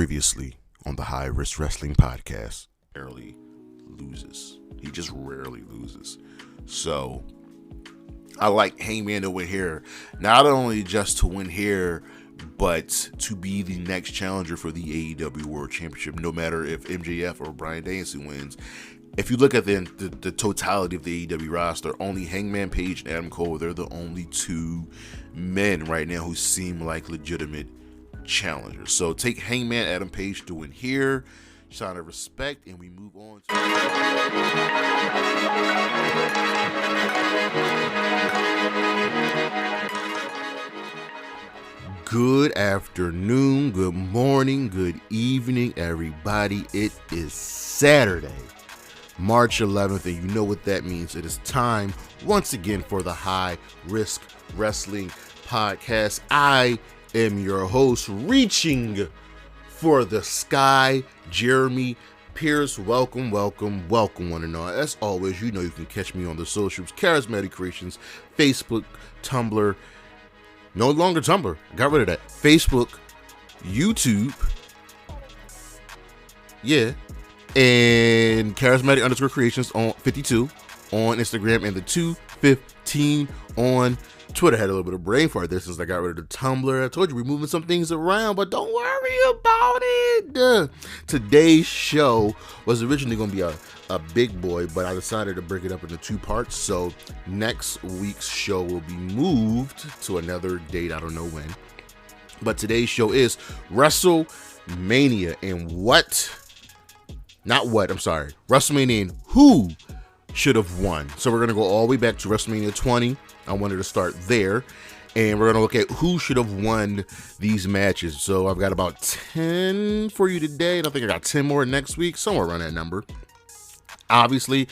Previously on the High Risk Wrestling Podcast, rarely loses. He just rarely loses. So I like Hangman to win here, not only just to win here, but to be the next challenger for the AEW World Championship, no matter if MJF or Bryan Danielson wins. If you look at the totality of the AEW roster, only Hangman Page and Adam Cole, they're the only two men right now who seem like legitimate challengers. So take Hangman Adam Page to win here, sign of respect, and we move on to good afternoon, good morning, good evening, everybody. It is Saturday, March 11th, and you know what that means. It is time once again for the High Risk Wrestling Podcast. I am your host, reaching for the sky, Jeremy Pierce. Welcome, welcome, welcome, one and all. As always, you know you can catch me on the socials, Charismatic Creations, Facebook, Tumblr. No longer Tumblr. Got rid of that. Facebook, YouTube. Yeah. And Charismatic_Creations on 52 on Instagram, and the 215 on Twitter. Had a little bit of brain fart there since I got rid of the Tumblr. I told you we're moving some things around, but don't worry about it. Today's show was originally going to be a big boy, but I decided to break it up into two parts. So next week's show will be moved to another date. I don't know when. But today's show is WrestleMania and WrestleMania and who should have won. So we're going to go all the way back to WrestleMania 20. I wanted to start there, and we're going to look at who should have won these matches. So I've got about 10 for you today, and I think I got 10 more next week, somewhere around that number. Obviously,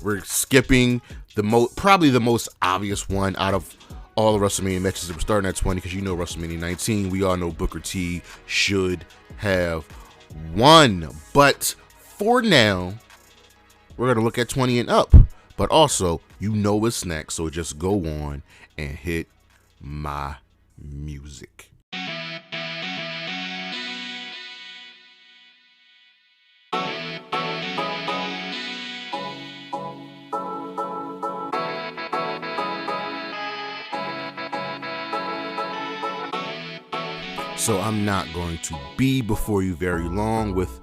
we're skipping probably the most obvious one out of all the WrestleMania matches. We're starting at 20 because you know WrestleMania 19. We all know Booker T should have won. But for now, we're going to look at 20 and up. But also, you know what's next, so just go on and hit my music. So I'm not going to be before you very long with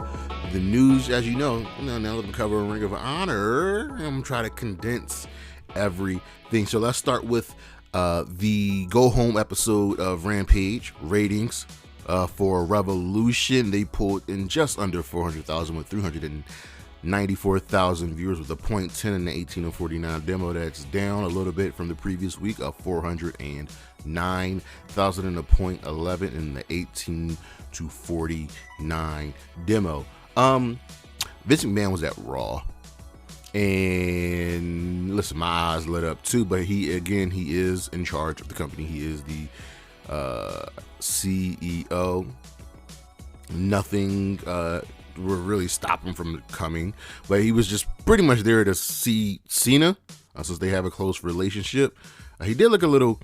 the news. As you know, now let me cover a Ring of Honor. I'm going to try to condense everything. So let's start with the go-home episode of Rampage ratings for Revolution. They pulled in just under 400,000 with 394,000 viewers with a .10 and the 18:49 demo. That's down a little bit from the previous week of 409,000 and a .11 in the 18:49 demo. Vince McMahon was at Raw, and listen, my eyes lit up too, but he is in charge of the company. He is the CEO. Nothing will really stop him from coming, but he was just pretty much there to see Cena, since they have a close relationship. He did look a little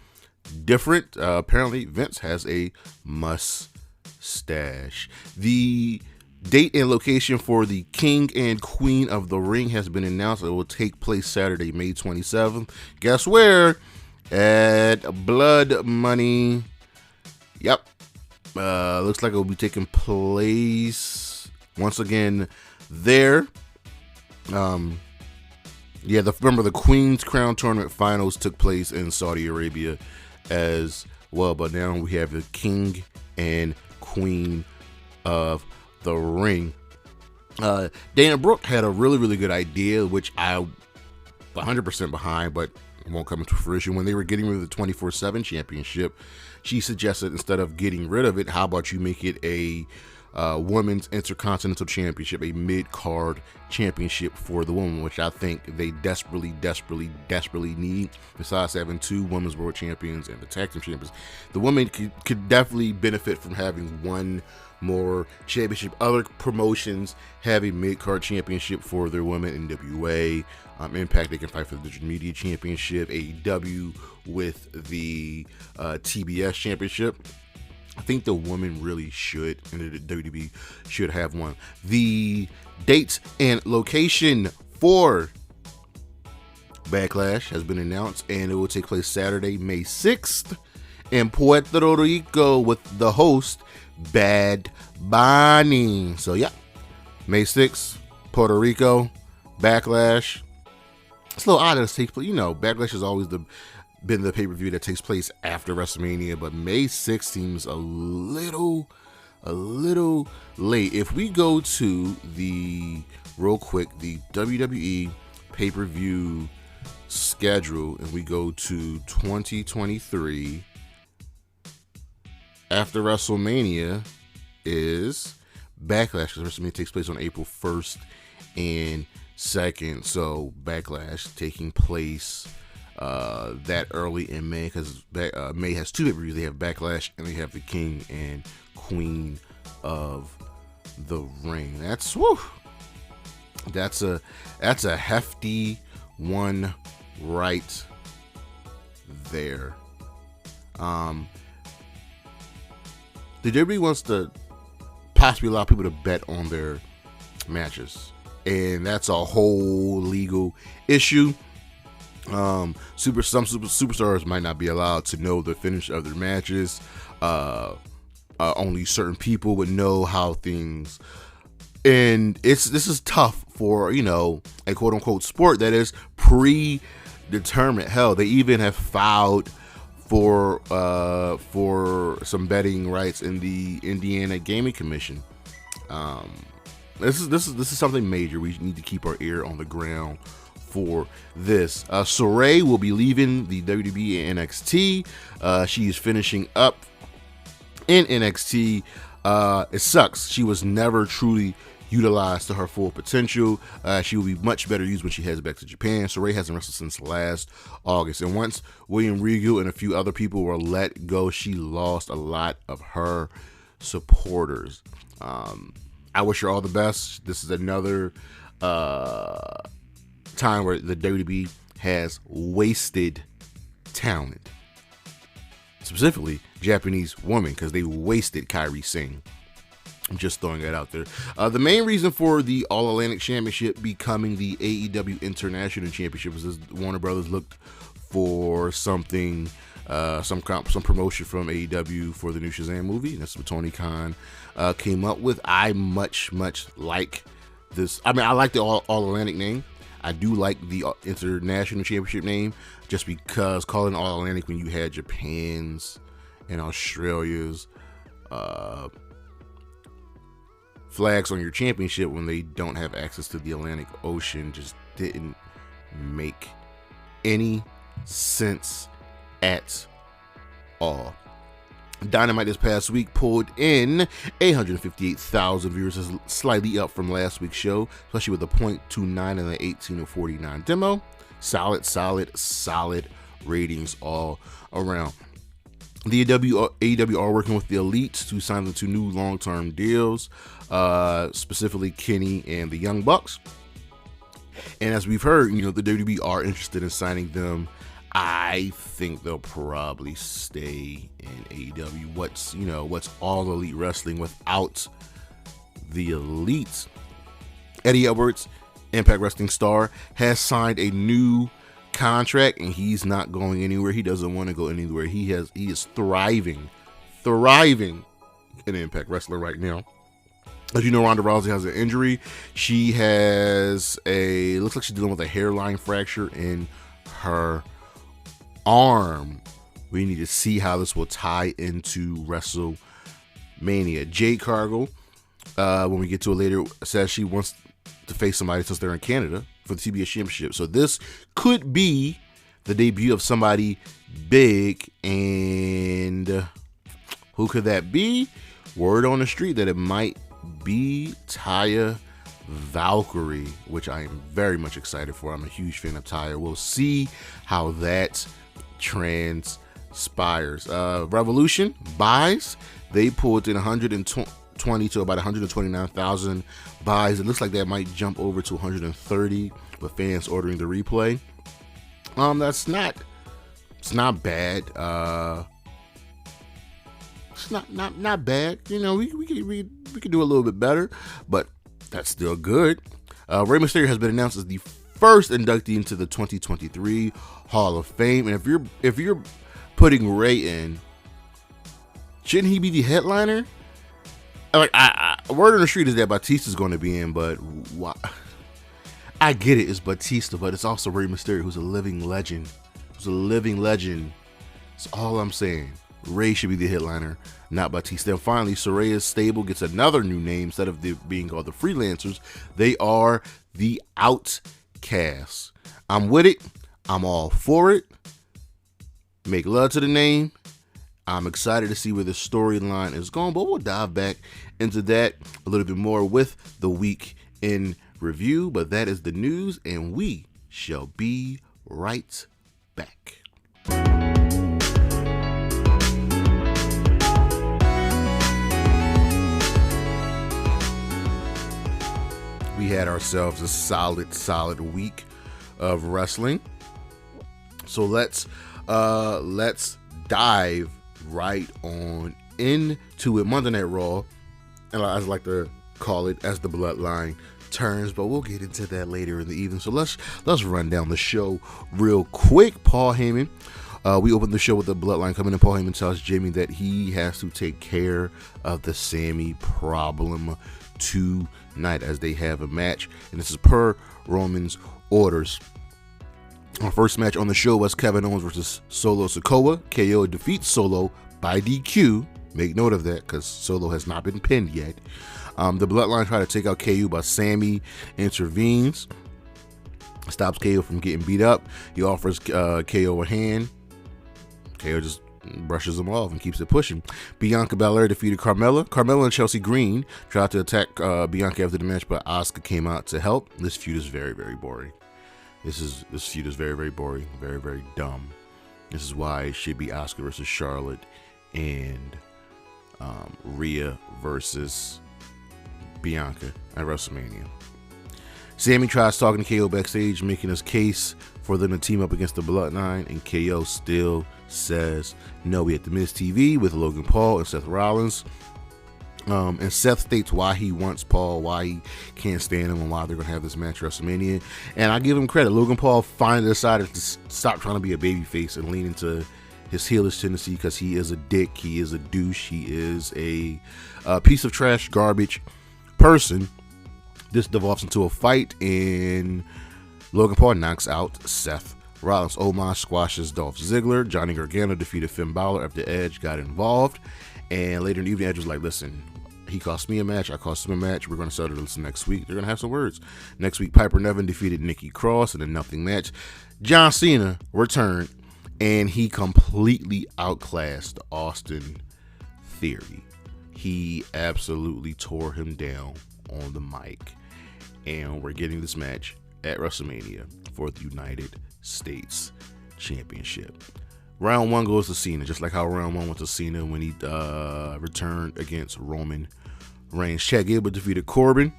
different. Apparently Vince has a mustache. The date and location for the King and Queen of the Ring has been announced. It will take place Saturday, May 27th. Guess where? At Blood Money. Yep. Looks like it will be taking place once again there. Remember the Queen's Crown Tournament finals took place in Saudi Arabia as well, but now we have the King and Queen of the Ring. Dana Brooke had a really, really good idea, which I'm 100% behind, but it won't come into fruition. When they were getting rid of the 24/7 championship, she suggested instead of getting rid of it, how about you make it a Women's Intercontinental Championship, a mid-card championship for the women, which I think they desperately need. Besides having two women's world champions and the tag team champions, the women could definitely benefit from having one more championship. Other promotions have a mid-card championship for their women. NWA, Impact, they can fight for the Digital Media Championship. AEW with the TBS Championship. I think the women really should, and the WWE should have one. The dates and location for Backlash has been announced, and it will take place Saturday, May 6th in Puerto Rico with the host, Bad Bunny. So, yeah, May 6th, Puerto Rico, Backlash. It's a little odd that it takes place. Backlash has always been the pay-per-view that takes place after WrestleMania, but May 6th seems a little late. If we go to the WWE pay-per-view schedule and we go to 2023, after WrestleMania is Backlash, because WrestleMania takes place on April 1st and 2nd. So Backlash taking place that early in May, because May has two pay-per-views. They have Backlash and they have the King and Queen of the Ring. That's a hefty one right there. The WWE wants to possibly allow people to bet on their matches, and that's a whole legal issue. Some superstars might not be allowed to know the finish of their matches. Only certain people would know how things, and this is tough for a quote unquote sport that is predetermined. Hell, they even have filed for some betting rights in the Indiana Gaming Commission. This is something major. We need to keep our ear on the ground for this. Saray will be leaving the WWE and NXT. She is finishing up in NXT. It sucks. She was never truly utilized to her full potential. She will be much better used when she heads back to Japan. Saray hasn't wrestled since last August, and once William Regal and a few other people were let go, she lost a lot of her supporters. I wish her all the best. This is another time where the WWE has wasted talent, specifically Japanese women, because they wasted Kairi Singh. I'm just throwing that out there. The main reason for the All Atlantic Championship becoming the AEW International Championship was this: Warner Brothers looked for something, some promotion from AEW for the new Shazam movie. And that's what Tony Khan came up with. I much like this. I mean, I like the All Atlantic name. I do like the International Championship name, just because calling All Atlantic when you had Japan's and Australia's flags on your championship when they don't have access to the Atlantic Ocean just didn't make any sense at all. Dynamite this past week pulled in 858,000 viewers, is slightly up from last week's show, especially with the .29 and the 18:49 demo. Solid ratings all around. The AEW are working with the Elite to sign them to new long-term deals, specifically Kenny and the Young Bucks. And as we've heard, the WWE are interested in signing them. I think they'll probably stay in AEW. What's All Elite Wrestling without the Elite? Eddie Edwards, Impact Wrestling star, has signed a new contract, and he's not going anywhere. He doesn't want to go anywhere. He is thriving in Impact Wrestling right now. As you know, Ronda Rousey has an injury. She has looks like she's dealing with a hairline fracture in her arm. We need to see how this will tie into WrestleMania. Jade Cargill, when we get to it later, says she wants to face somebody since they're in Canada for the TBS Championship. So this could be the debut of somebody big, and who could that be? Word on the street that it might be Taya Valkyrie, which I am very much excited for. I'm a huge fan of Taya. We'll see how that transpires. Revolution buys, they pulled in 120 to about 129,000 buys. It looks like that might jump over to 130 with fans ordering the replay. It's not bad. It's not bad. You know, we could do a little bit better, but that's still good. Rey Mysterio has been announced as the first inductee into the 2023 Hall of Fame, and if you're putting Rey in, shouldn't he be the headliner? Like, word on the street is that Batista's going to be in, but why? I get it, it's Batista, but it's also Rey Mysterio, who's a living legend. That's all I'm saying. Rey should be the headliner, not Batista. And finally, Soraya's stable gets another new name. Instead of being called the Freelancers, they are the Outcasts. I'm with it. I'm all for it. Make love to the name. I'm excited to see where the storyline is going, but we'll dive back into that a little bit more with the week in review. But that is the news, and we shall be right back. We had ourselves a solid week of wrestling. So let's dive right on into it. Monday Night Raw, and I like to call it as the Bloodline turns, but we'll get into that later in the evening. So let's run down the show real quick. Paul Heyman. We opened the show with the Bloodline coming in. Paul Heyman tells Jimmy that he has to take care of the Sammy problem tonight as they have a match, and this is per Roman's orders. Our first match on the show was Kevin Owens versus Solo Sikoa. KO defeats Solo by DQ. Make note of that because Solo has not been pinned yet. The Bloodline try to take out KO, but Sammy intervenes, stops KO from getting beat up. He offers KO a hand. KO just brushes him off and keeps it pushing. Bianca Belair defeated Carmella. Carmella and Chelsea Green tried to attack Bianca after the match, but Asuka came out to help. This feud is very, very boring. This feud is very, very boring, very, very dumb. This is why it should be Asuka versus Charlotte and Rhea versus Bianca at WrestleMania. Sammy tries talking to KO backstage, making his case for them to team up against the Bloodline, and KO still says no. We had the Miz TV with Logan Paul and Seth Rollins. And Seth states why he wants Paul, why he can't stand him, and why they're going to have this match at WrestleMania. And I give him credit. Logan Paul finally decided to stop trying to be a babyface and lean into his heelish tendency, because he is a dick, he is a douche, he is a piece of trash, garbage person. This devolves into a fight, and Logan Paul knocks out Seth Rollins. Omos squashes Dolph Ziggler. Johnny Gargano defeated Finn Balor after Edge got involved. And later in the evening, Edge was like, listen, he cost me a match, I cost him a match, we're going to settle this next week. They're going to have some words. Next week, Piper Niven defeated Nikki Cross in a nothing match. John Cena returned, and he completely outclassed Austin Theory. He absolutely tore him down on the mic. And we're getting this match at WrestleMania for the United States Championship. Round 1 goes to Cena, just like how round 1 went to Cena when he returned against Roman Reigns. Chad Gable defeated Corbin,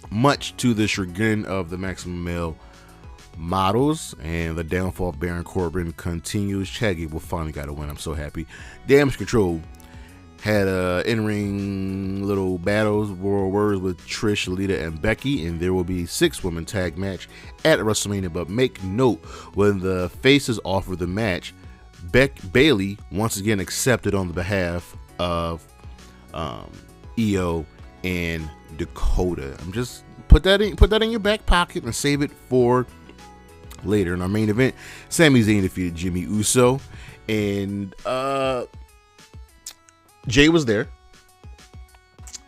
much to the chagrin of the Maximum Male models, and the downfall of Baron Corbin continues. Chad Gable finally got a win. I'm so happy. Damage Control had in-ring little battles, words with Trish, Lita, and Becky, and there will be a 6-woman tag match at WrestleMania. But make note, when the faces offer the match, Bayley once again accepted on the behalf of Io and Dakota. I'm just put that in your back pocket and save it for later. In our main event, Sami Zayn defeated Jimmy Uso, and Jay was there,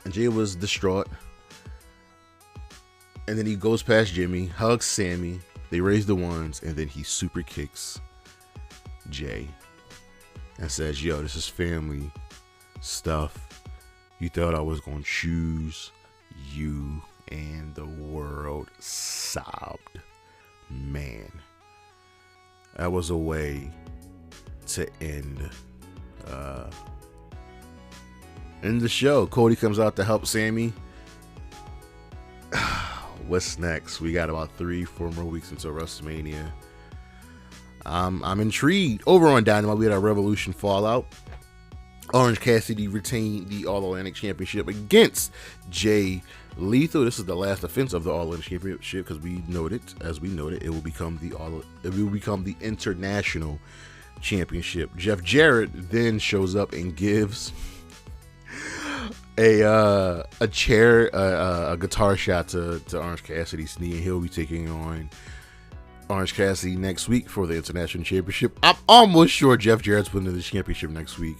and Jay was distraught. And then he goes past Jimmy, hugs Sammy, they raise the ones, and then he super kicks Jay and says, yo, this is family stuff. You thought I was going to choose you, and the world sobbed. Man, that was a way to end the show. Cody comes out to help Sammy. What's next? We got about 3-4 more weeks until WrestleMania. I'm intrigued. Over on Dynamite, we had our Revolution Fallout. Orange Cassidy retained the All Atlantic Championship against Jay Lethal. This is the last defense of the All Atlantic Championship because as we noted, it will become the International Championship. Jeff Jarrett then shows up and gives a guitar shot to Orange Cassidy's knee, and he'll be taking on Orange Cassidy next week for the International Championship. I'm almost sure Jeff Jarrett's winning the championship next week.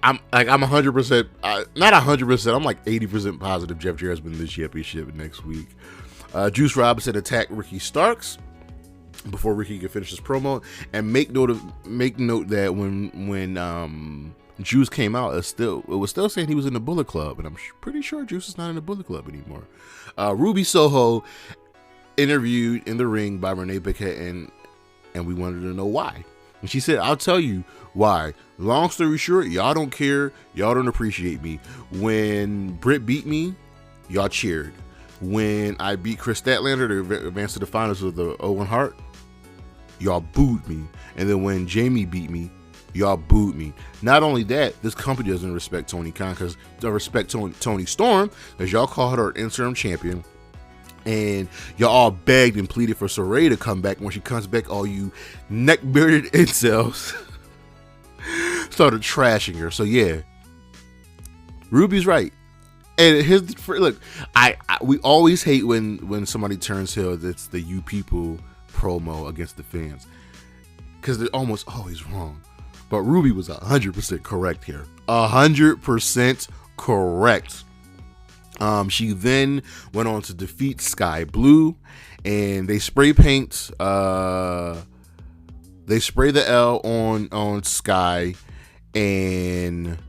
I'm 100%, not 100%, I'm like 80% positive Jeff Jarrett's winning the championship next week. Juice Robinson attacked Ricky Starks before Ricky could finish his promo, and make note that when Juice came out, it was still saying he was in the Bullet Club, and I'm pretty sure Juice is not in the Bullet Club anymore. Ruby Soho interviewed in the ring by Renee Paquette, and we wanted to know why. And she said, "I'll tell you why. Long story short, y'all don't care. Y'all don't appreciate me. When Britt beat me, y'all cheered. When I beat Chris Statlander to advance to the finals of the Owen Hart, y'all booed me. And then when Jamie beat me, y'all booed me. Not only that, this company doesn't respect Tony Khan, because they respect Tony Storm, because y'all called her an interim champion. And y'all all begged and pleaded for Saraya to come back. When she comes back, all you neck-bearded incels started trashing her. So yeah, Ruby's right. And look, we always hate when somebody turns heel. It's the "you people" promo against the fans, because they're almost always wrong. But Ruby was 100% correct here. 100% correct. She then went on to defeat Sky Blue, and they spray paint. They spray the L on Sky, and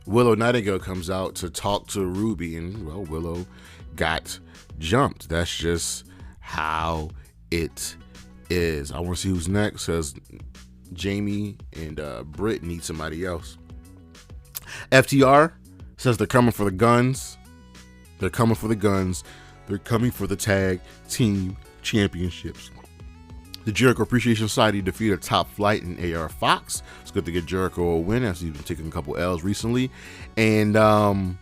Willow Nightingale comes out to talk to Ruby, and well, Willow got jumped. That's just how it is. I want to see who's next, because Jamie and Britt need somebody else. FTR says they're coming for the guns. They're coming for the guns. They're coming for the tag team championships. The Jericho Appreciation Society defeated Top Flight and AR Fox. It's good to get Jericho a win, as he's been taking a couple L's recently. And the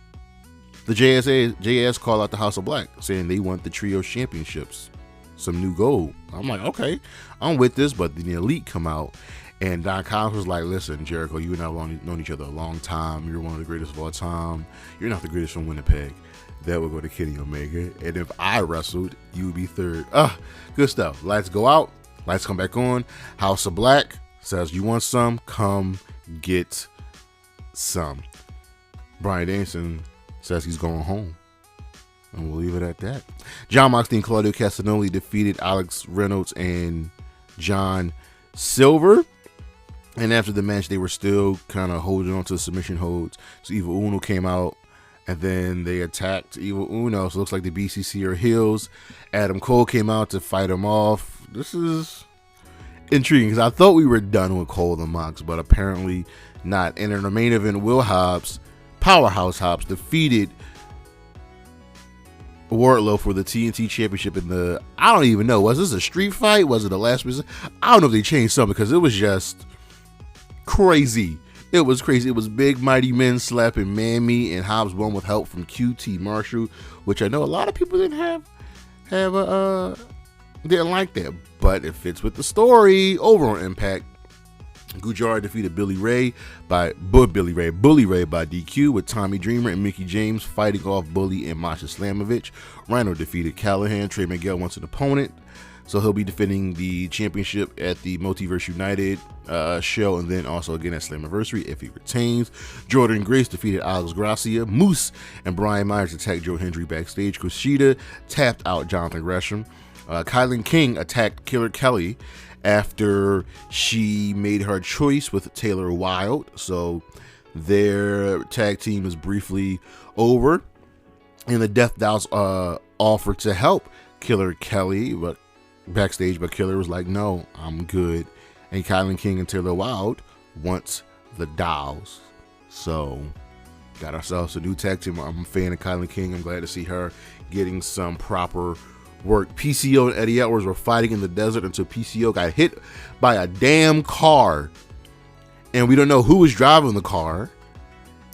JS called out the House of Black, saying they want the Trio Championships, some new gold. I'm like, okay, I'm with this. But the Elite come out, and Don Callis was like, listen, Jericho, you and I have known each other a long time. You're one of the greatest of all time. You're not the greatest from Winnipeg. That would go to Kenny Omega. And if I wrestled, you would be third. Good stuff. Lights go out. Lights come back on. House of Black says, you want some? Come get some. Bryan Danielson says he's going home. And we'll leave it at that. Jon Moxley and Claudio Castagnoli defeated Alex Reynolds and John Silver. And after the match, they were still kind of holding on to the submission holds. So Evil Uno came out, and then they attacked Evil Uno. So it looks like the BCC are heels. Adam Cole came out to fight him off. This is intriguing, because I thought we were done with Cole and Mox, but apparently not. And in the main event, Powerhouse Hobbs defeated Wardlow for the TNT Championship in the, I don't even know, was this a street fight? Was it a last minute? I don't know if they changed something, because it was just crazy. It was crazy. It was big mighty men slapping Mammy, and Hobbs won with help from QT Marshall, which I know a lot of people didn't didn't like that, but it fits with the story. Over on Impact, Gujarat defeated Bully Ray by DQ, with Tommy Dreamer and Mickey James fighting off Bully and Masha Slamovich. Rhino defeated Callahan. Trey Miguel wants an opponent, so he'll be defending the championship at the Multiverse United show, and then also again at Slammiversary if he retains. Jordan Grace defeated Alex Gracia. Moose and Brian Myers attacked Joe Hendry backstage. Kushida tapped out Jonathan Gresham. Kilynn King attacked Killer Kelly after she made her choice with Taylor Wilde. So their tag team is briefly over, and the Death Dolls offered to help Killer Kelly, but backstage, but Killer was like, no, I'm good. And Kilynn King and Taylor Wilde want the Dolls. So got ourselves a new tag team. I'm a fan of Kilynn King. I'm glad to see her getting some proper work. PCO and Eddie Edwards were fighting in the desert until PCO got hit by a damn car and we don't know who is driving the car,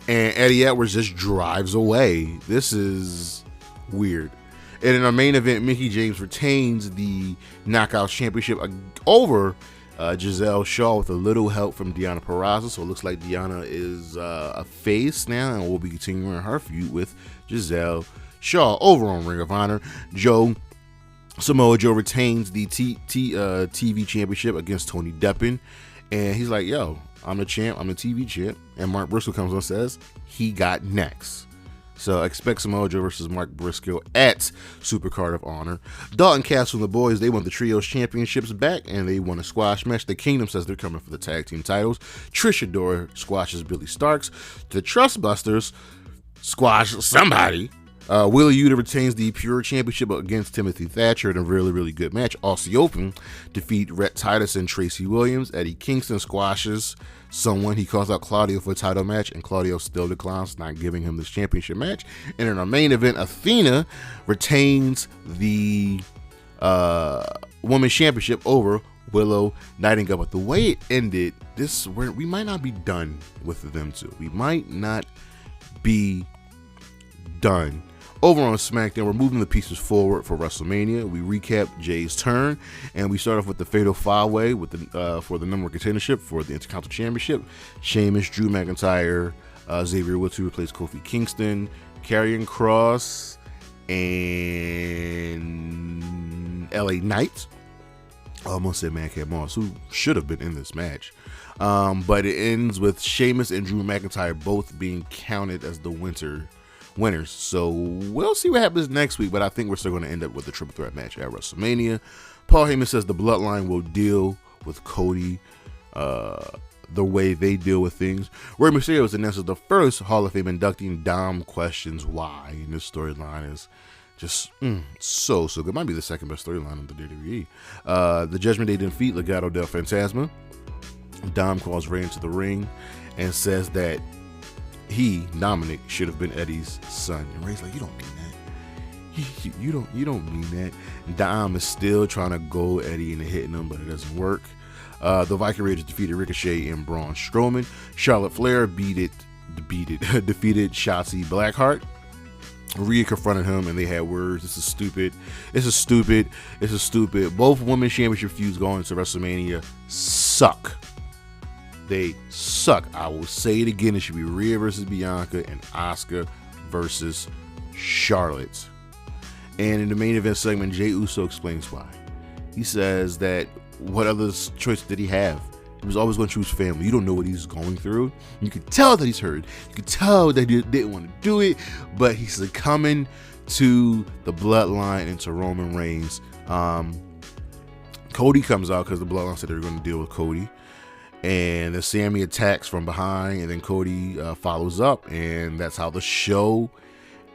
and Eddie Edwards just drives away. This is weird. And in our main event, Mickie James retains the Knockouts Championship over Giselle Shaw with a little help from Deonna Purrazzo. So it looks like Deonna is a face now, and we'll be continuing her feud with Giselle Shaw over on Ring of Honor. Samoa Joe retains the TV Championship against Tony Deppen, and he's like, yo, I'm the champ, I'm the TV champ. And Mark Briscoe comes on and says he got next. So expect Samoa Joe versus Mark Briscoe at Supercard of Honor. Dalton Castle and the boys, they won the Trios Championships back, and they won a squash match. The Kingdom says they're coming for the tag team titles. Trish Adora squashes Billy Starks. The Trustbusters squash somebody. Wheeler Yuta retains the Pure Championship against Timothy Thatcher in a really, really good match. Aussie Open defeat Rhett Titus and Tracy Williams. Eddie Kingston squashes someone. He calls out Claudio for a title match, and Claudio still declines, not giving him this championship match. And in our main event, Athena retains the Women's Championship over Willow Nightingale. But the way it ended, we might not be done with them two. We might not be done. Over on SmackDown, we're moving the pieces forward for WrestleMania. We recap Jay's turn, and we start off with the Fatal 5-Way with for the number one contendership for the Intercontinental Championship. Sheamus, Drew McIntyre, Xavier Woods, who replaced Kofi Kingston, Karrion Kross, and LA Knight. I almost said Madcap Moss, who should have been in this match. But it ends with Sheamus and Drew McIntyre both being counted as the winners. So we'll see what happens next week, but I think we're still going to end up with a triple threat match at WrestleMania. Paul Heyman says the Bloodline will deal with Cody the way they deal with things. Rey Mysterio announces the first Hall of Fame inductee, and Dom questions why. And this storyline is just so good. Might be the second best storyline in the WWE. The Judgment Day defeat Legado del Fantasma. Dom calls Rey into the ring and says that he, Dominic, should have been Eddie's son. And Ray's like, you don't mean that. You don't mean that. And Dom is still trying to go Eddie into hitting him, but it doesn't work. The Viking Raiders defeated Ricochet and Braun Strowman. Charlotte Flair defeated Shotzi Blackheart. Rhea confronted him, and they had words. This is stupid. Both women's championship feuds going into WrestleMania suck. They suck. I will say it again. It should be Rhea versus Bianca and Asuka versus Charlotte. And in the main event segment, Jey Uso explains why. He says that what other choice did he have? He was always going to choose family. You don't know what he's going through. You could tell that he's hurt. You could tell that he didn't want to do it, but he's succumbing to the Bloodline and to Roman Reigns. Cody comes out because the Bloodline said they were going to deal with Cody. And then Sammy attacks from behind, and then Cody follows up, and that's how the show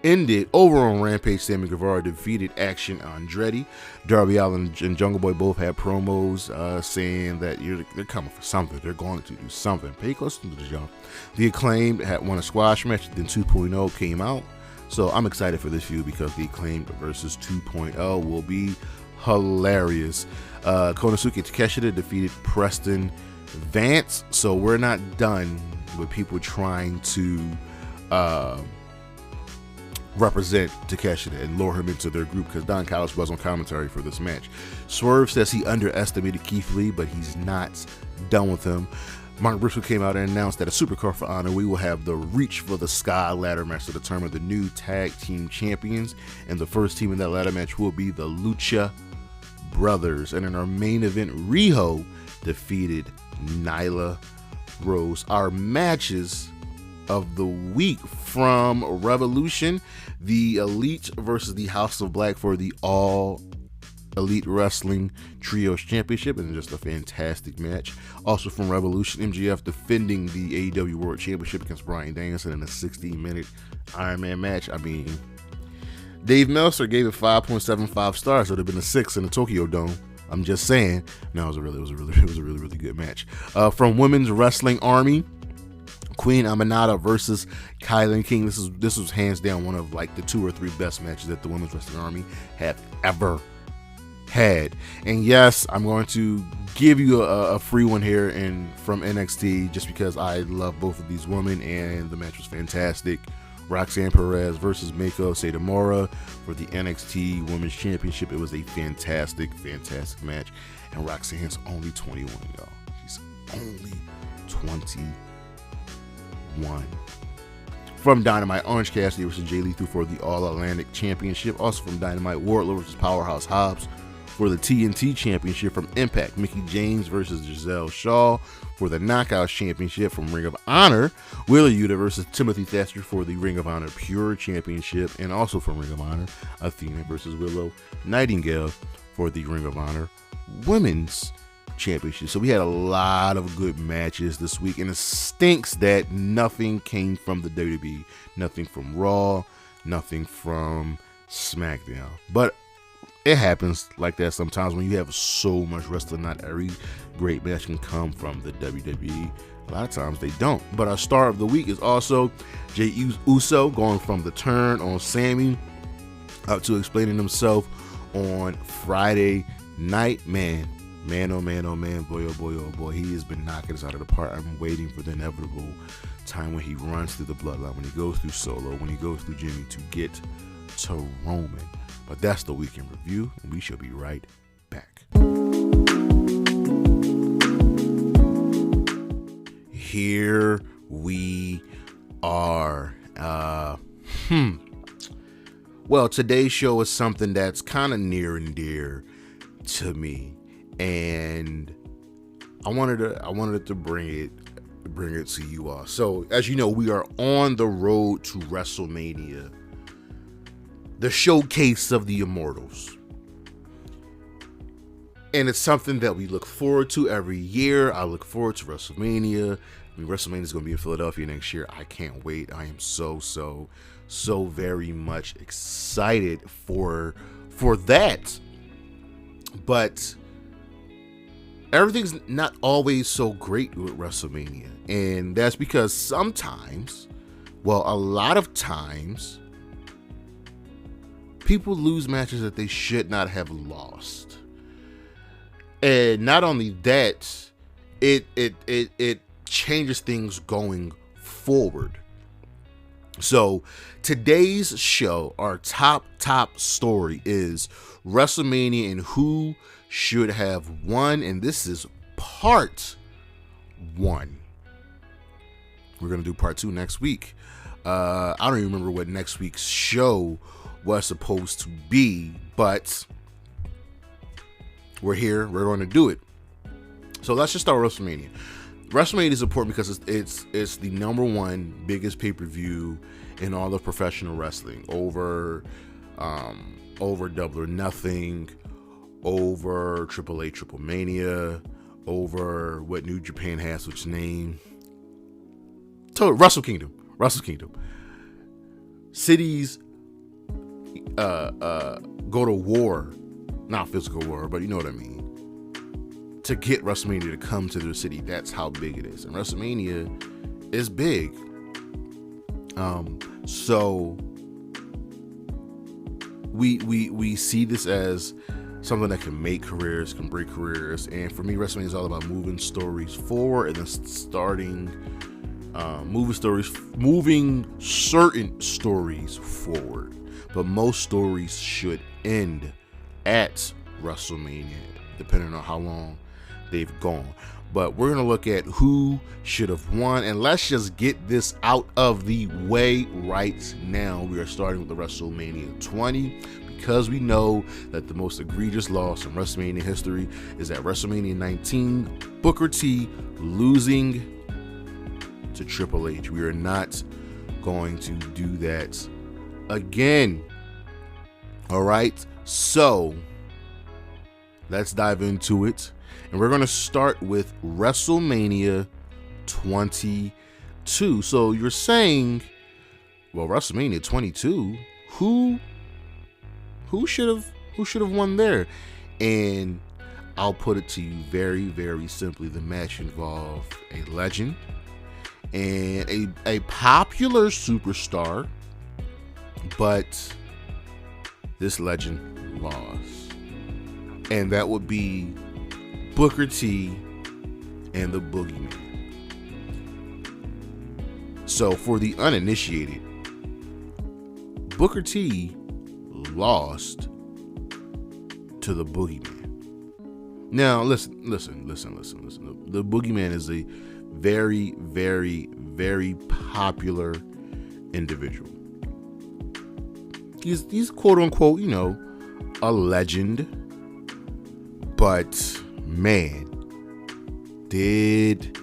ended. Over on Rampage, Sammy Guevara defeated Action Andretti. Darby Allin and Jungle Boy both had promos saying that they're coming for something. They're going to do something. Pay close attention to the show. The Acclaimed had won a squash match, then 2.0 came out. So I'm excited for this feud because the Acclaimed versus 2.0 will be hilarious. Konosuke Takeshita defeated Preston Vance. So we're not done with people trying to represent Takeshita and lure him into their group, because Don Callis was on commentary for this match. Swerve says he underestimated Keith Lee, but he's not done with him. Mark Briscoe came out and announced that a Supercard for Honor, we will have the Reach for the Sky ladder match to determine the new tag team champions, and the first team in that ladder match will be the Lucha Brothers. And in our main event, Riho defeated Nyla Rose. Our matches of the week from Revolution: the Elite versus the House of Black for the All Elite Wrestling Trios Championship, and just a fantastic match. Also from Revolution, MJF defending the AEW World Championship against Bryan Danielson in a 60-minute Iron Man match. I mean, Dave Meltzer gave it 5.75 stars. It would have been a 6 in the Tokyo Dome. I'm just saying. No, it was a really good match. From Women's Wrestling Army, Queen Aminata versus Kilynn King. This was hands down one of like the 2 or 3 best matches that the Women's Wrestling Army have ever had. And yes, I'm going to give you a free one here from NXT just because I love both of these women and the match was fantastic. Roxanne Perez versus Meiko Satomura for the NXT Women's Championship. It was a fantastic match. And Roxanne's only 21, y'all. She's only 21. From Dynamite, Orange Cassidy versus Jay Lethal for the All-Atlantic Championship. Also from Dynamite, Wardlow versus Powerhouse Hobbs for the TNT Championship. From Impact, Mickie James versus Giselle Shaw for the Knockouts Championship. From Ring of Honor, Wheeler Yuta versus Timothy Thatcher for the Ring of Honor Pure Championship. And also from Ring of Honor, Athena versus Willow Nightingale for the Ring of Honor Women's Championship. So we had a lot of good matches this week, and it stinks that nothing came from the WWE, nothing from Raw, nothing from SmackDown. But it happens like that sometimes when you have so much wrestling. Not every great match can come from the WWE. A lot of times they don't. But our star of the week is also Jey Uso, going from the turn on Sammy up to explaining himself on Friday night. Man, oh man, boy, oh boy, he has been knocking us out of the park. I'm waiting for the inevitable time when he runs through the bloodline, when he goes through Solo, when he goes through Jimmy to get to Roman. But that's the week in review, and we shall be right back. Here we are. Well, today's show is something that's kind of near and dear to me, and I wanted to bring it to you all. So, as you know, we are on the road to WrestleMania, the showcase of the Immortals. And it's something that we look forward to every year. I look forward to WrestleMania. I mean, WrestleMania is going to be in Philadelphia next year. I can't wait. I am so very much excited for that. But everything's not always so great with WrestleMania. And that's because sometimes, well, a lot of times, people lose matches that they should not have lost. And not only that, it changes things going forward. So today's show, our top story is WrestleMania and who should have won. And this is part 1. We're going to do part 2 next week. I don't even remember what next week's show was supposed to be, but we're here. We're going to do it. So let's just start with WrestleMania. WrestleMania is important because it's the number 1 biggest pay-per-view in all of professional wrestling, over Double or Nothing, over Triple H Triple Mania, over what New Japan has, which name? Wrestle Kingdom. Cities go to war, not physical war, but you know what I mean, to get WrestleMania to come to their city. That's how big it is. And WrestleMania is big. So we see this as something that can make careers, can break careers. And for me, WrestleMania is all about moving stories forward and then moving certain stories forward. But most stories should end at WrestleMania, depending on how long they've gone. But we're going to look at who should have won, and let's just get this out of the way right now. We are starting with the WrestleMania 20 because we know that the most egregious loss in WrestleMania history is at WrestleMania 19, Booker T losing to Triple H. We are not going to do that again. All right, so let's dive into it. And we're going to start with WrestleMania 22. So you're saying, well, WrestleMania 22, who should have won there? And I'll put it to you very, very simply. The match involved a legend and a popular superstar, but this legend lost. and that would be Booker T and the Boogeyman. So for the uninitiated, Booker T lost to the Boogeyman. Now listen. The Boogeyman is a very, very, very popular individual. He's quote unquote, a legend. But man, did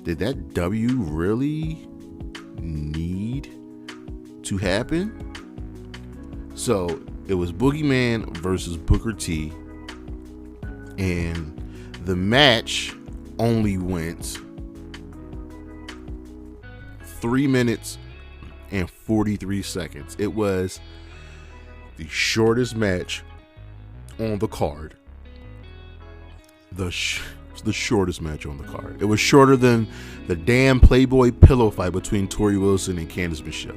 that W really need to happen? So it was Boogeyman versus Booker T, and the match only went 3 minutes and 43 seconds. It was the shortest match on the card. The shortest match on the card. It was shorter than the damn Playboy pillow fight between Tori Wilson and Candice Michelle.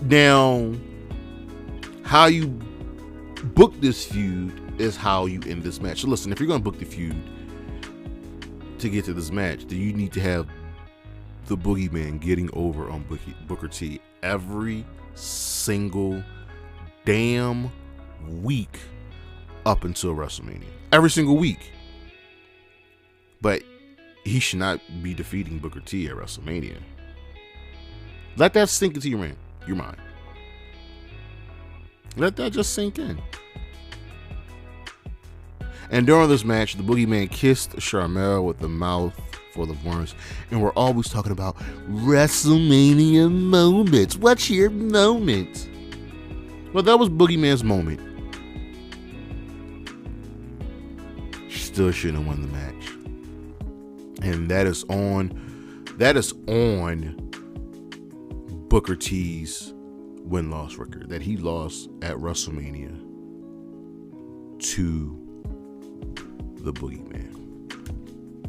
Now, how you book this feud is how you end this match. So listen, if you're going to book the feud to get to this match, then you need to have the Boogeyman getting over on Booker T every single damn week up until WrestleMania. Every single week. But he should not be defeating Booker T at WrestleMania. Let that sink into your mind. Let that just sink in. And during this match, the Boogeyman kissed Sharmell with the mouth full of worms. And we're always talking about WrestleMania moments. What's your moment? Well, that was Boogeyman's moment. Still shouldn't have won the match. And that is on Booker T's win-loss record that he lost at WrestleMania to the Boogeyman.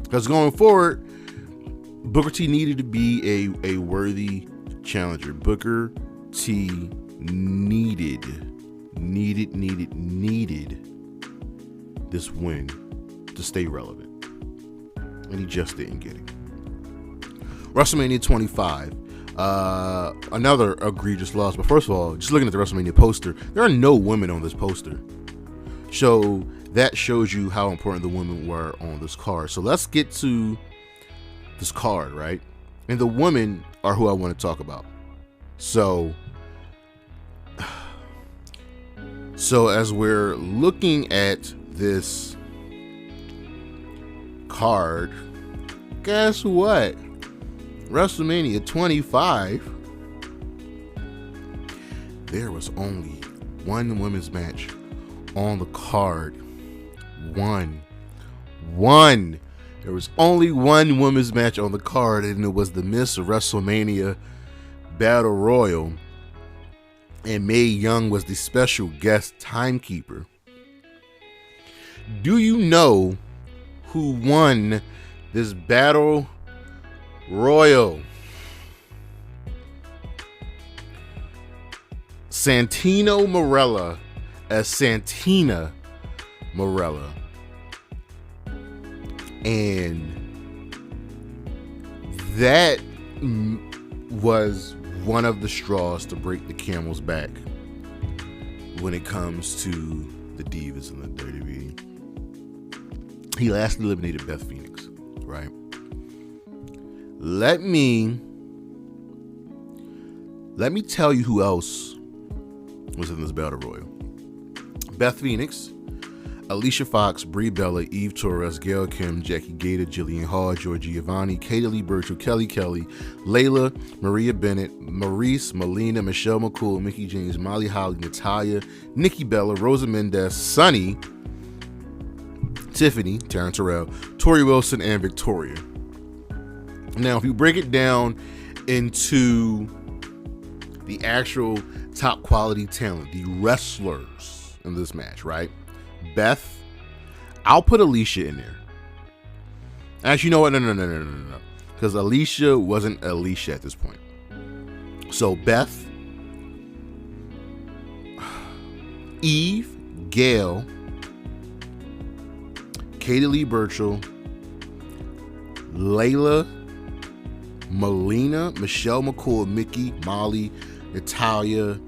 Because going forward, Booker T needed to be a worthy challenger. Booker T needed this win to stay relevant, and he just didn't get it. WrestleMania 25, another egregious loss. But first of all, just looking at the WrestleMania poster, there are no women on this poster, so that shows you how important the women were on this card. So let's get to this card, right? And the women are who I want to talk about. So as we're looking at this card, guess what? WrestleMania 25, there was only one women's match on the card. One. There was only one women's match on the card, and it was the Miss WrestleMania Battle Royal. And Mae Young was the special guest timekeeper. Do you know who won this Battle Royal? Santino Marella as Santina Marella. And that was one of the straws to break the camel's back when it comes to the divas in the WWE. He last eliminated Beth Phoenix, right? Let me tell you who else was in this Battle Royal. Beth Phoenix, Alicia Fox, Brie Bella, Eve Torres, Gail Kim, Jackie Gator, Jillian Hall, Joy Giovanni, Katie Lee Burchill, Kelly Kelly, Layla, Maria Bennett, Maurice, Melina, Michelle McCool, Mickey James, Molly Holly, Natalia, Nikki Bella, Rosa Mendez, Sunny, Tiffany, Taryn Terrell, Tori Wilson, and Victoria. Now, if you break it down into the actual top quality talent, the wrestlers in this match, right? Beth, I'll put Alicia in there. Actually, you know what? No. Because Alicia wasn't Alicia at this point. So Beth, Eve, Gail, Katie Lee Burchill, Layla, Melina, Michelle McCool, Mickey, Molly, Natalia,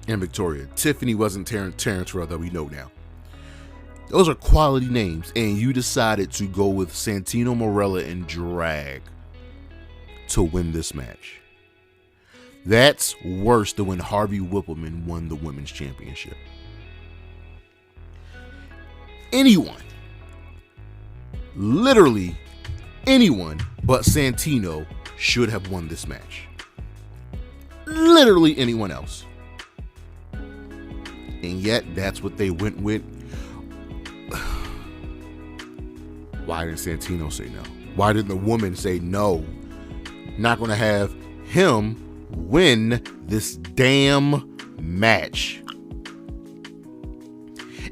and Victoria. Tiffany wasn't Terrence Rowe, that we know now. Those are quality names, and you decided to go with Santino Marella and drag to win this match. That's worse than when Harvey Whippleman won the women's championship. Anyone, literally anyone but Santino should have won this match. Literally anyone else. And yet, that's what they went with. Why didn't Santino say no? Why didn't the woman say no? Not going to have him win this damn match.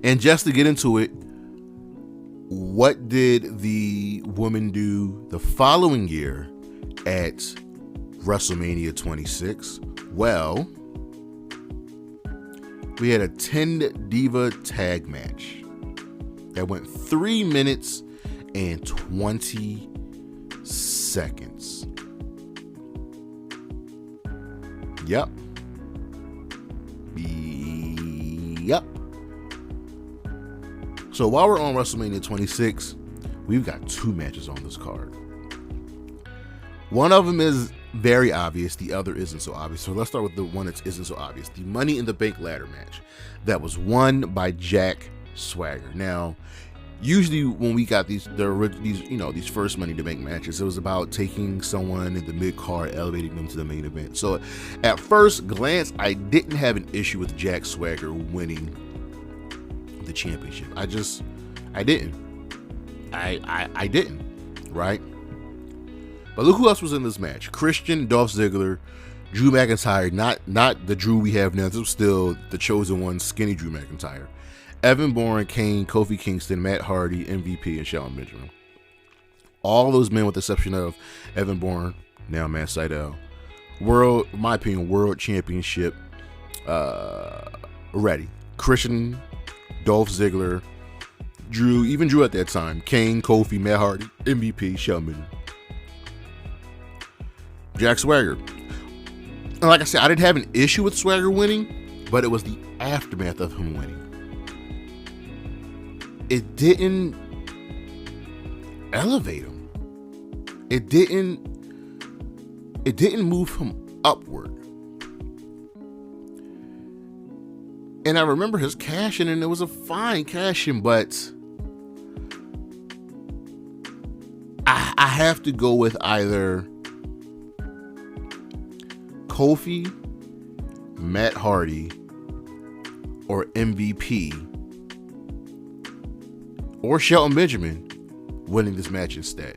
And just to get into it, what did the woman do the following year at WrestleMania 26? Well, we had a 10 Diva tag match that went 3 minutes and 20 seconds. Yep. So while we're on WrestleMania 26, we've got 2 matches on this card. One of them is very obvious, the other isn't so obvious. So let's start with the one that isn't so obvious. The Money in the Bank ladder match that was won by Jack Swagger. Now, usually when we got these first Money in the Bank matches, it was about taking someone in the mid card, elevating them to the main event. So at first glance, I didn't have an issue with Jack Swagger winning the championship. I didn't, right? But look who else was in this match. Christian, Dolph Ziggler, Drew McIntyre, not the Drew we have now. This was still the chosen one, skinny Drew McIntyre. Evan Bourne, Kane, Kofi Kingston, Matt Hardy, MVP, and Shelton Benjamin. All those men with the exception of Evan Bourne, now Matt Sydal. In my opinion, world championship ready. Christian, Dolph Ziggler, Drew, even Drew at that time, Kane, Kofi, Matt Hardy, MVP, Shelton Benjamin. Jack Swagger. And like I said, I didn't have an issue with Swagger winning, but it was the aftermath of him winning. It didn't elevate him. It didn't move him upward. And I remember his cash in, and it was a fine cash in, but I have to go with either Kofi, Matt Hardy, or MVP, or Shelton Benjamin winning this match instead.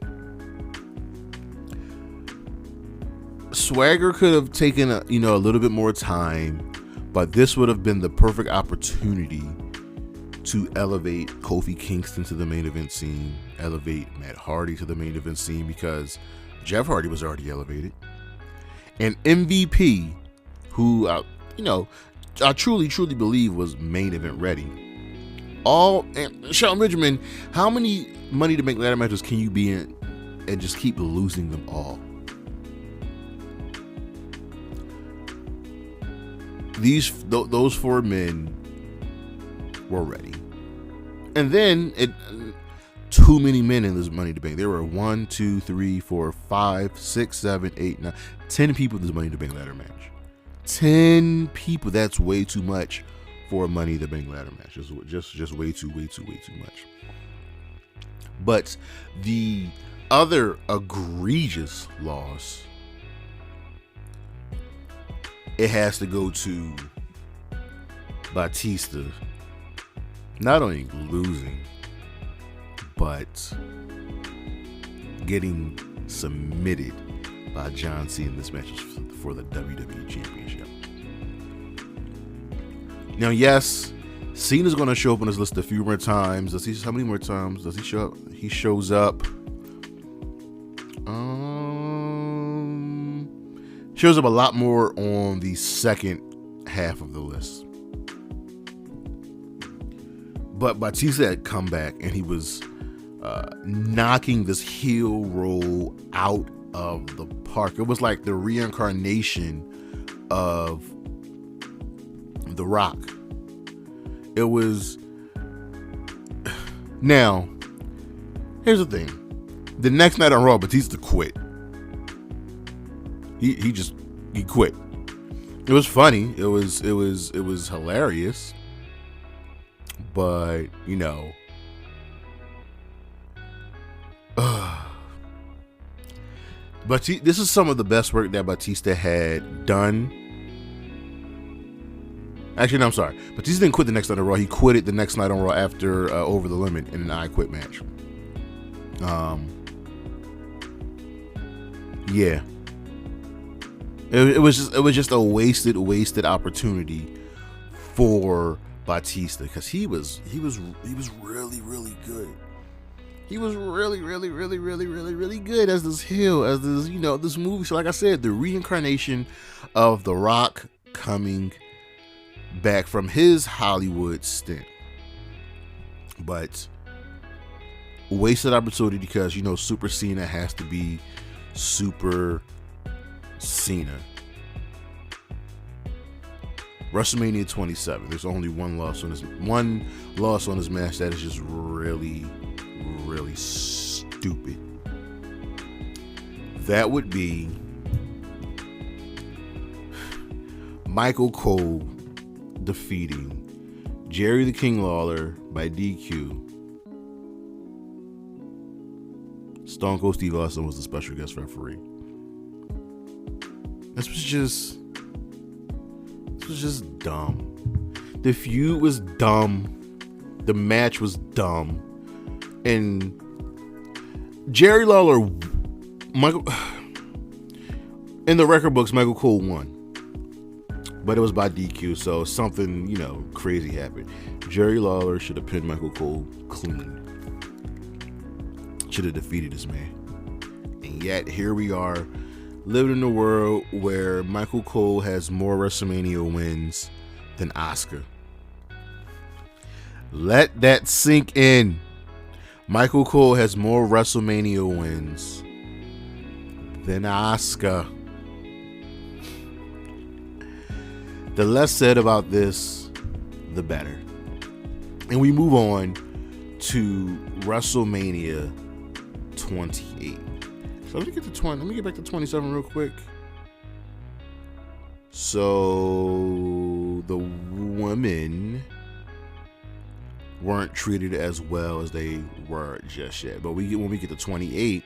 Swagger could have taken a little bit more time, but this would have been the perfect opportunity to elevate Kofi Kingston to the main event scene, elevate Matt Hardy to the main event scene, because Jeff Hardy was already elevated. And MVP, who I truly believe was main event ready. And Shelton Benjamin, how many Money to Make ladder matches can you be in and just keep losing them all? Those 4 men were ready. And then too many men in this Money to Bank. There were 1, 2, 3, 4, 5, 6, 7, 8, 9, 10 people in this Money to Bank ladder match. 10 people. That's way too much for a Money to Bank ladder match. Just way too much. But the other egregious loss, it has to go to Batista not only losing, but getting submitted by John Cena in this match for the WWE Championship. Now, yes, Cena's going to show up on this list a few more times. How many more times does he show up? He shows up. Shows up a lot more on the second half of the list. But Batista had come back and he was knocking this heel roll out of the park. It was like the reincarnation of The Rock. It was. Now, here's the thing. The next night on Raw, Batista quit. He quit. It was funny. It was hilarious. But, you know, but this is some of the best work that Batista had done. Actually, no, I'm sorry. Batista didn't quit the next night on Raw. He quit it the next night on Raw after Over the Limit in an I Quit match. Yeah. It was just a wasted opportunity for Batista, because he was really good. He was really good as this heel, as this, you know, this movie. So like I said, the reincarnation of The Rock coming back from his Hollywood stint. But wasted opportunity, because, you know, Super Cena has to be Super Cena. WrestleMania 27. There's only one loss on this match. That is just really stupid. That would be Michael Cole defeating Jerry the King Lawler by DQ. Stone Cold Steve Austin was the special guest referee. This was just dumb. The feud was dumb. The match was dumb. And Jerry Lawler, Michael, in the record books, Michael Cole won. But it was by DQ, so something, you know, crazy happened. Jerry Lawler should have pinned Michael Cole clean. Should have defeated this man. And yet, here we are, living in a world where Michael Cole has more WrestleMania wins than Asuka. Let that sink in. Michael Cole has more WrestleMania wins than Asuka. The less said about this, the better. And we move on to WrestleMania 28. So let me get back to 27 real quick. So the women weren't treated as well as they were just yet. But when we get to 28,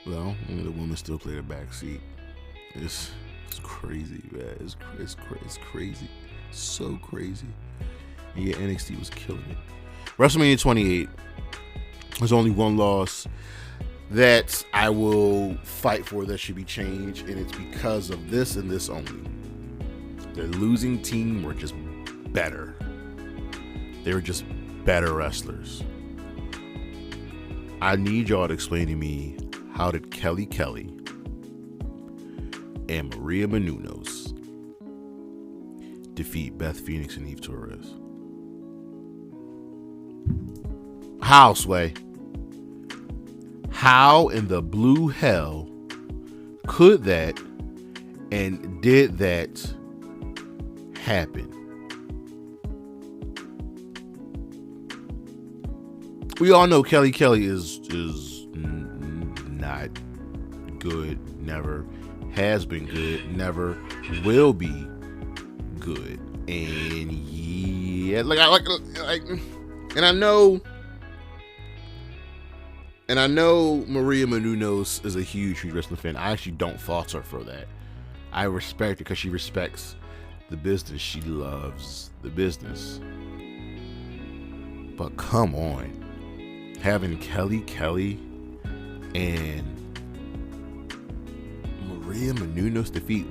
well, the women still play the back seat. It's crazy, man. It's crazy. So crazy. And yeah, NXT was killing it. WrestleMania 28. There's only one loss that I will fight for that should be changed, and it's because of this and this only. The losing team were just better. They were just better wrestlers. I need y'all to explain to me, how did Kelly Kelly and Maria Menounos defeat Beth Phoenix and Eve Torres? How, Sway? How in the blue hell could that and did that happen? We all know Kelly Kelly is not good, never has been good, never will be good. And yeah, and I know Maria Menounos is a huge wrestling fan. I actually don't fault her for that. I respect her because she respects the business. She loves the business. But come on. Having Kelly Kelly and Maria Menounos defeat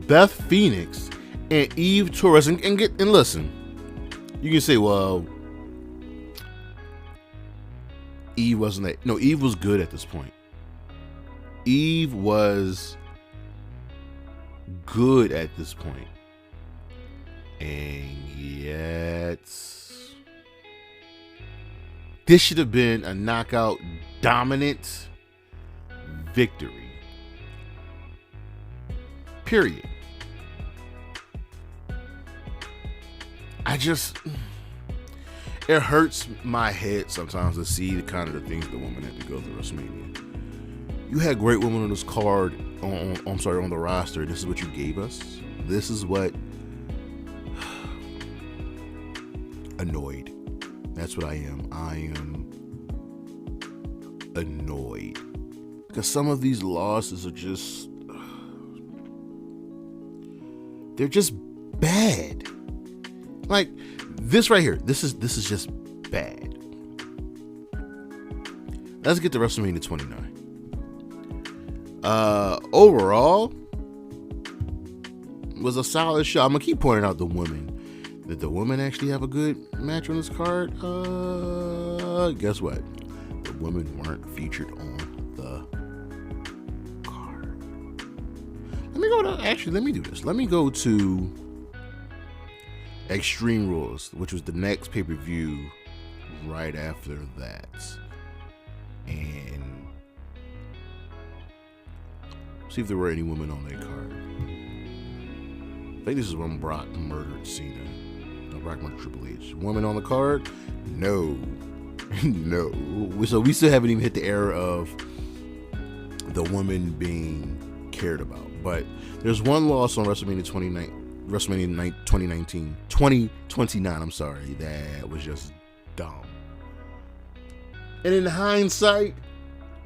Beth Phoenix and Eve Torres and listen, you can say, well, Eve wasn't that. No, Eve was good at this point. Eve was good at this point. And yet. This should have been a knockout dominant victory. Period. It hurts my head sometimes to see the kind of the things the women had to go through WrestleMania. You had great women on this card, on the roster. This is what you gave us. This is what annoyed. That's what I am. I am annoyed. Because some of these losses are just... they're just bad. Like, this right here. This is just bad. Let's get to WrestleMania 29. Overall, was a solid show. I'm going to keep pointing out the women. Did the women actually have a good match on this card? Guess what? The women weren't featured on the card. Let me do this. Let me go to Extreme Rules, which was the next pay-per-view right after that. And see if there were any women on that card. I think this is when Brock murdered Cena. Brock murdered Triple H. Women on the card? No. No. So we still haven't even hit the era of the women being cared about. But there's one loss on WrestleMania 2029, I'm sorry, that was just dumb. And in hindsight,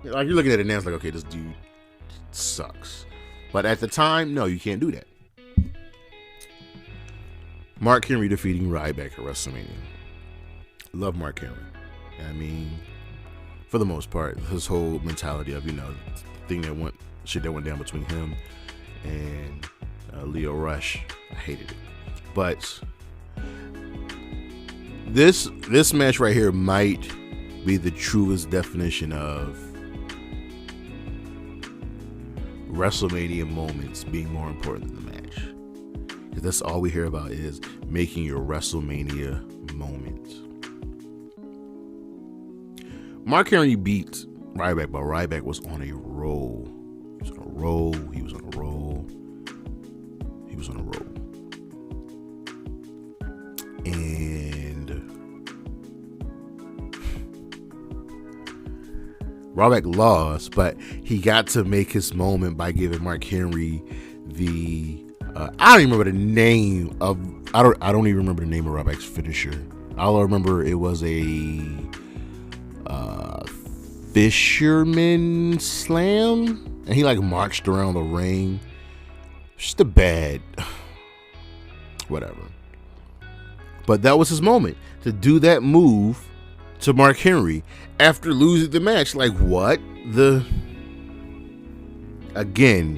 like, you're looking at it now, it's like, okay, this dude sucks. But at the time, no, you can't do that. Mark Henry defeating Ryback at WrestleMania. Love Mark Henry. I mean, for the most part, his whole mentality of, shit that went down between him and Leo Rush, I hated it. But this match right here might be the truest definition of WrestleMania moments being more important than the match. Because that's all we hear about is making your WrestleMania moment. Mark Henry beat Ryback, but Ryback was on a roll. He was on a roll. And Ryback lost, but he got to make his moment by giving Mark Henry the I don't even remember the name of I don't even remember the name of Ryback's finisher. All I remember, it was a fisherman slam, and he like marched around the ring. Just a bad whatever. But that was his moment to do that move to Mark Henry after losing the match. Like, what? Again,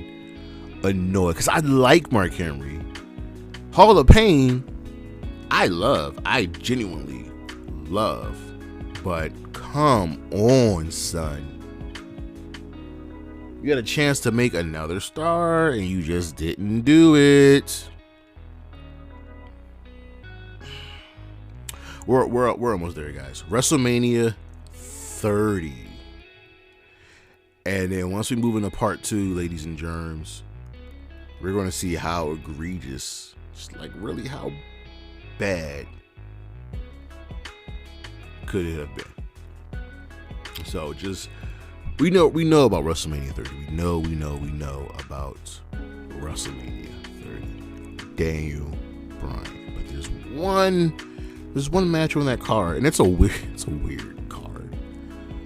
annoyed, because I like Mark Henry. Hall of Pain, I genuinely love. But come on, son. You had a chance to make another star and you just didn't do it. We're almost there, guys. WrestleMania 30. And then once we move into part 2, ladies and germs, we're going to see how egregious, just like really how bad could it have been. So just we know about WrestleMania 30. We know about WrestleMania 30. Daniel Bryan. But there's one match on that card, and it's a weird card,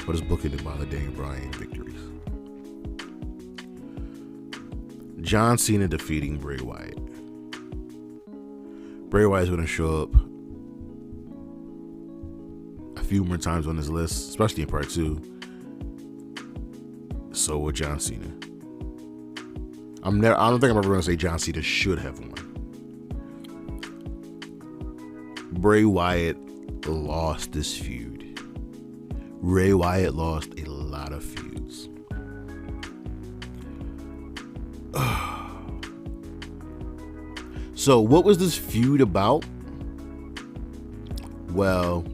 but it's bookended by the Daniel Bryan victories. John Cena defeating Bray Wyatt. Bray Wyatt's going to show up a few more times on this list, especially in part 2. So will John Cena. I don't think I'm ever going to say John Cena should have won. Bray Wyatt lost this feud. Bray Wyatt lost a lot of feuds. So what was this feud about? Well,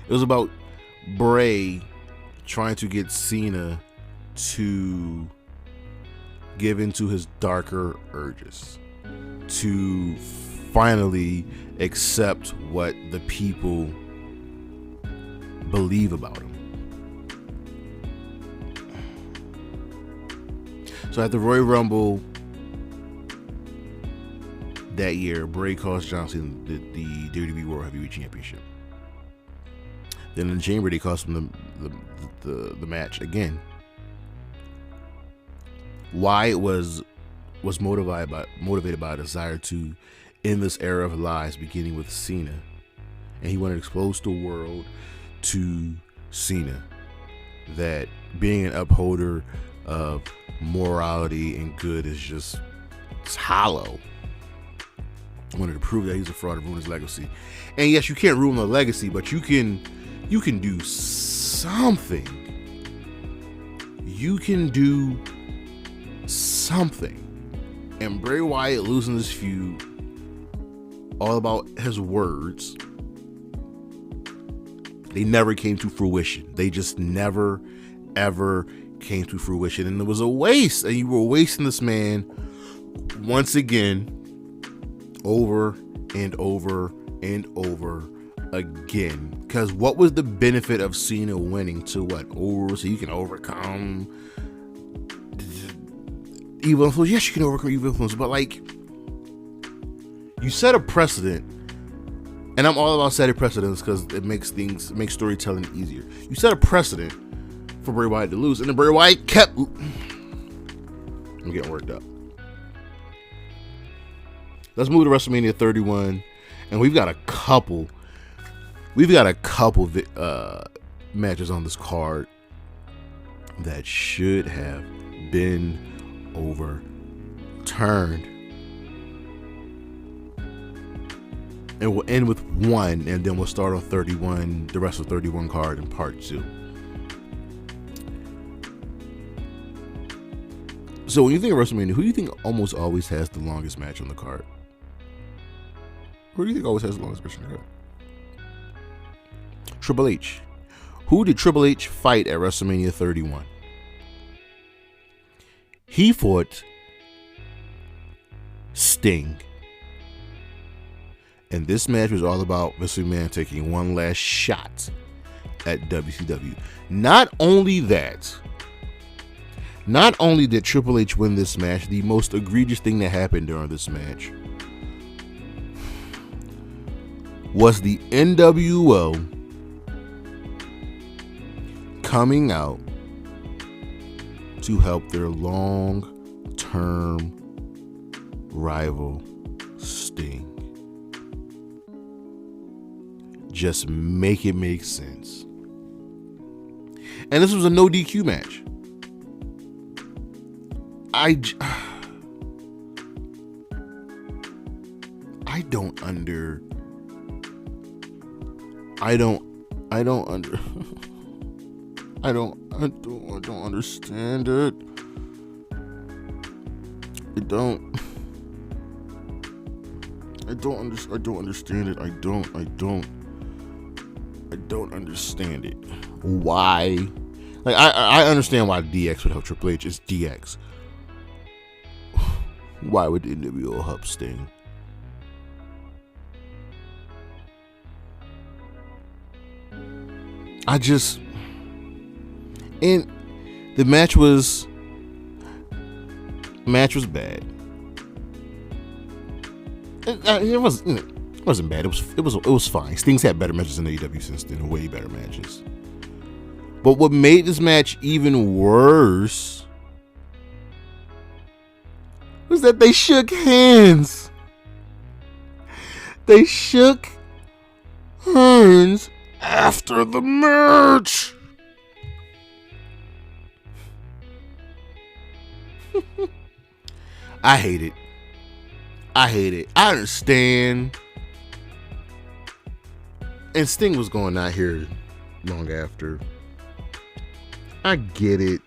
it was about Bray trying to get Cena to give into his darker urges, to finally accept what the people believe about him. So at the Royal Rumble that year, Bray cost Johnson the WWE World Heavyweight Championship. Then in the Chamber, they cost him the match again. Wyatt was motivated by a desire to end this era of lies, beginning with Cena, and he wanted to expose the world to Cena that being an upholder of morality and good is just, it's hollow. I wanted to prove that he's a fraud and ruin his legacy. And yes, you can't ruin the legacy, but you can do something. You can do something. And Bray Wyatt losing this feud, all about his words, they never came to fruition. They just never, ever came to fruition. And it was a waste. And you were wasting this man once again, over and over and over again. Because what was the benefit of Cena winning to what? Over, so you can overcome evil influence? Yes, you can overcome evil influence, but like, you set a precedent. And I'm all about setting precedents because it makes storytelling easier. You set a precedent for Bray Wyatt to lose, and then Bray Wyatt kept. I'm getting worked up. Let's move to WrestleMania 31, and we've got a couple matches on this card that should have been overturned. And we'll end with one, and then we'll start on 31, the rest of 31 card in part 2. So when you think of WrestleMania, who do you think almost always has the longest match on the card? Who do you think always has the longest match on the card? Triple H. Who did Triple H fight at WrestleMania 31? He fought Sting. And this match was all about Vince McMahon taking one last shot at WCW. Not only did Triple H win this match, the most egregious thing that happened during this match was the NWO coming out to help their long-term rival Sting. Just make it make sense. And this was a no DQ match. I don't understand it. I don't understand it. Why? Like, I understand why DX would help Triple H. It's DX. Why would the NWO help Sting? And the match was bad. It wasn't bad. It was fine. Sting's had better matches in AEW since then, way better matches. But what made this match even worse was that they shook hands. They shook hands after the match. I hate it. I understand. And Sting was going out here long after. I get it.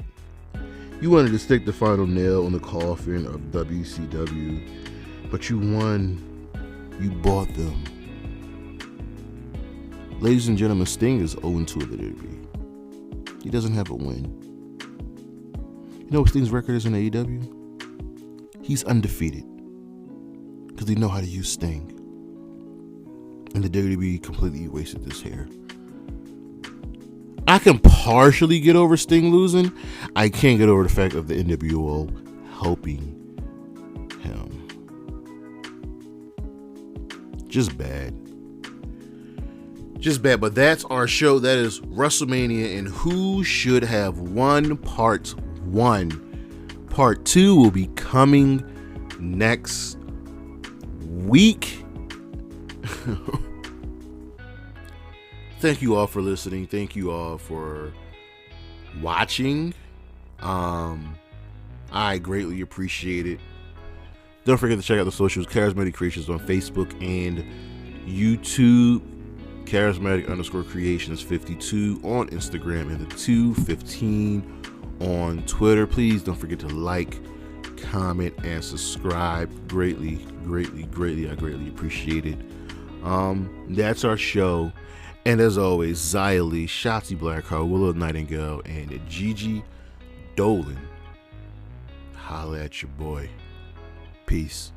You wanted to stick the final nail in the coffin of WCW. but you won. You bought them. Ladies and gentlemen, Sting is 0-2 at the WWE. He doesn't have a win. You know what Sting's record is in AEW? He's undefeated. Because they know how to use Sting. And the WWE completely wasted this hair. I can partially get over Sting losing. I can't get over the fact of the NWO helping him. Just bad. Just bad. But that's our show. That is WrestleMania and Who Should Have Won Part 1. Part 2 will be coming next week. Thank you all for listening. Thank you all for watching. I greatly appreciate it. Don't forget to check out the socials. Charismatic Creations on Facebook and YouTube. Charismatic_creations 52 on Instagram and the 215 on Twitter. Please don't forget to like, comment, and subscribe. Greatly I greatly appreciate it. That's our show. And as always, Zia Lee, Shotzi Blackheart, Willow Nightingale, and Gigi Dolan. Holla at your boy. Peace.